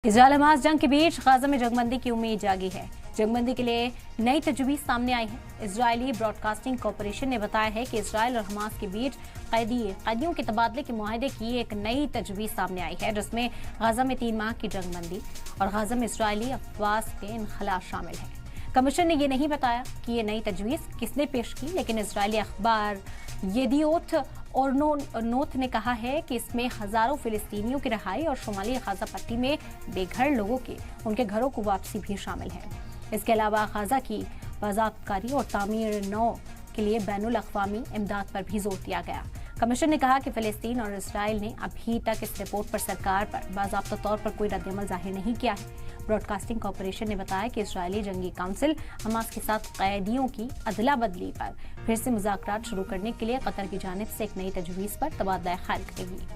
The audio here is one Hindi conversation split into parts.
इजरायल हमास जंग के बीच गाजा में जंगबंदी की उम्मीद जागी है। जंगबंदी के लिए नई तजवीज सामने आई है। इजरायली ब्रॉडकास्टिंग कॉरपोरेशन ने बताया है कि इजरायल और हमास के बीच कैदियों के तबादले के मुआहदे की एक नई तजवीज सामने आई है, जिसमें गाजा में 3 माह की जंगबंदी और गाजा में इजरायली अफवाज के इनखला शामिल है। कमीशन ने ये नहीं बताया कि ये नई तजवीज किसने पेश की, लेकिन इजरायली अखबार येदियोथ और नोथ ने कहा है कि इसमें हजारों फिलिस्तीनियों की रिहाई और शुमाली गाजा पट्टी में बेघर लोगों के उनके घरों को वापसी भी शामिल है। इसके अलावा गाजा की बाज़ाब्तकारी और तामीर नौ के लिए बैनुल अक़वामी इमदाद पर भी जोर दिया गया। कमीशन ने कहा कि फिलिस्तीन और इसराइल ने अभी तक इस रिपोर्ट पर सरकार पर बाज़ाब्ता तौर पर कोई रद्दअमल जाहिर नहीं किया है। ब्रॉडकास्टिंग कॉरपोरेशन ने बताया कि इजरायली जंगी काउंसिल हमास के साथ कैदियों की अदला बदली पर फिर से मुज़ाकरात शुरू करने के लिए कतर की जानिब से एक नई तजवीज़ पर तबादला ख्याल करेगी।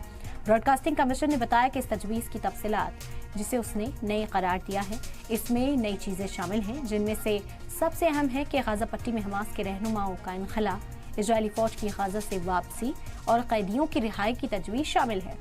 ब्रॉडकास्टिंग कमीशन ने बताया कि इस तजवीज़ की तफसीलात, जिसे उसने नई करार दिया है, इसमें नई चीज़ें शामिल हैं, जिनमें से सबसे अहम है कि गाजा पट्टी में हमास के रहनुमाओं का इनखला, इजरायली फौज की गाजा से वापसी और कैदियों की रिहाई की तजवीज़ शामिल है।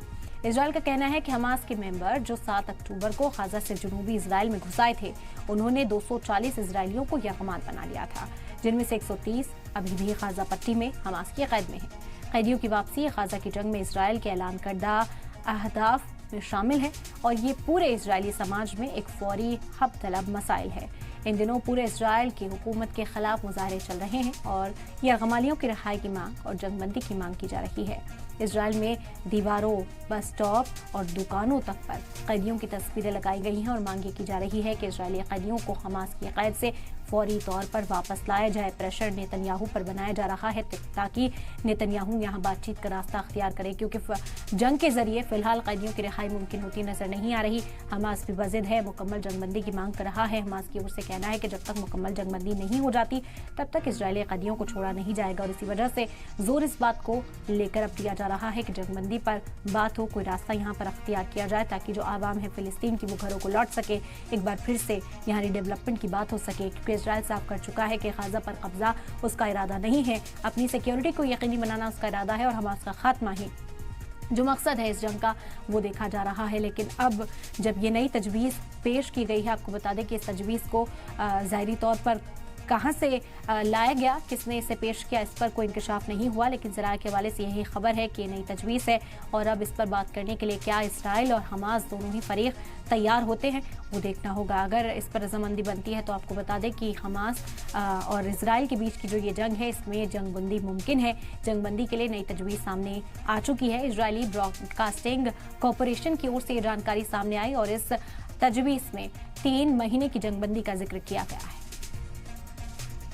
इजरायल का कहना है कि हमास के मेंबर जो 7 अक्टूबर को गाजा से जनूबी इजराइल में घुस आए थे, उन्होंने 240 इजरायलियों को यरगमान बना लिया था, जिनमें से 130 अभी भी गाजा पट्टी में हमास की कैद में है। कैदियों की वापसी गाजा की जंग में इजरायल के ऐलान करदा अहदाफ में शामिल है और ये पूरे इजरायली समाज में एक फौरी हब तलब मसाइल है। इन दिनों पूरे इजरायल की हुकूमत के खिलाफ मुजाहरे चल रहे हैं और यरगमालियों की रिहाई की मांग और जंगबंदी की मांग की जा रही है। इजरायल में दीवारों, बस स्टॉप और दुकानों तक पर कैदियों की तस्वीरें लगाई गई हैं और मांग की जा रही है कि इजरायली कैदियों को हमास की कैद से फौरी तौर पर वापस लाया जाए। प्रेशर नेतन्याहू पर बनाया जा रहा है ताकि नेतन्याहू यहां बातचीत का रास्ता अख्तियार करे, क्योंकि जंग के जरिए फिलहाल कैदियों की रिहाई मुमकिन होती नजर नहीं आ रही। हमास भी वजिद है, मुकम्मल जंगबंदी की मांग कर रहा है। हमास की ओर से कहना है कि जब तक मुकम्मल जंगबंदी नहीं हो जाती तब तक इजरायली कैदियों को छोड़ा नहीं जाएगा और इसी वजह से जोर इस बात को लेकर अब दिया जा रहा है कि जंगबंदी पर बात हो, कोई रास्ता यहाँ पर अख्तियार किया जाए ताकि जो आवाम है फिलिस्तीन की वो घरों को लौट सके, एक बार फिर से यहाँ रिडेवलपमेंट की बात हो सके, क्योंकि इजरायल साफ कर चुका है कि गाजा पर कब्जा उसका इरादा नहीं है, अपनी सिक्योरिटी को यकीनी बनाना उसका इरादा है और हमास का खात्मा ही जो मकसद है इस जंग का वो देखा जा रहा है। लेकिन अब जब ये नई तजवीज़ पेश की गई है, आपको बता दें कि इस तजवीज़ को ज़ाहिरी तौर पर कहाँ से लाया गया, किसने इसे पेश किया, इस पर कोई इंकशाफ नहीं हुआ, लेकिन ज़राए के हवाले से यही खबर है कि नई तजवीज़ है और अब इस पर बात करने के लिए क्या इसराइल और हमास दोनों ही फरीक तैयार होते हैं वो देखना होगा। अगर इस पर रजामंदी बनती है तो आपको बता दें कि हमास और इसराइल के बीच की जो ये जंग है इसमें जंगबंदी मुमकिन है। जंगबंदी के लिए नई तजवीज़ सामने आ चुकी है। इजरायली ब्रॉडकास्टिंग कॉरपोरेशन की ओर से ये जानकारी सामने आई और इस तजवीज़ में 3 महीने की जंगबंदी का जिक्र किया गया है।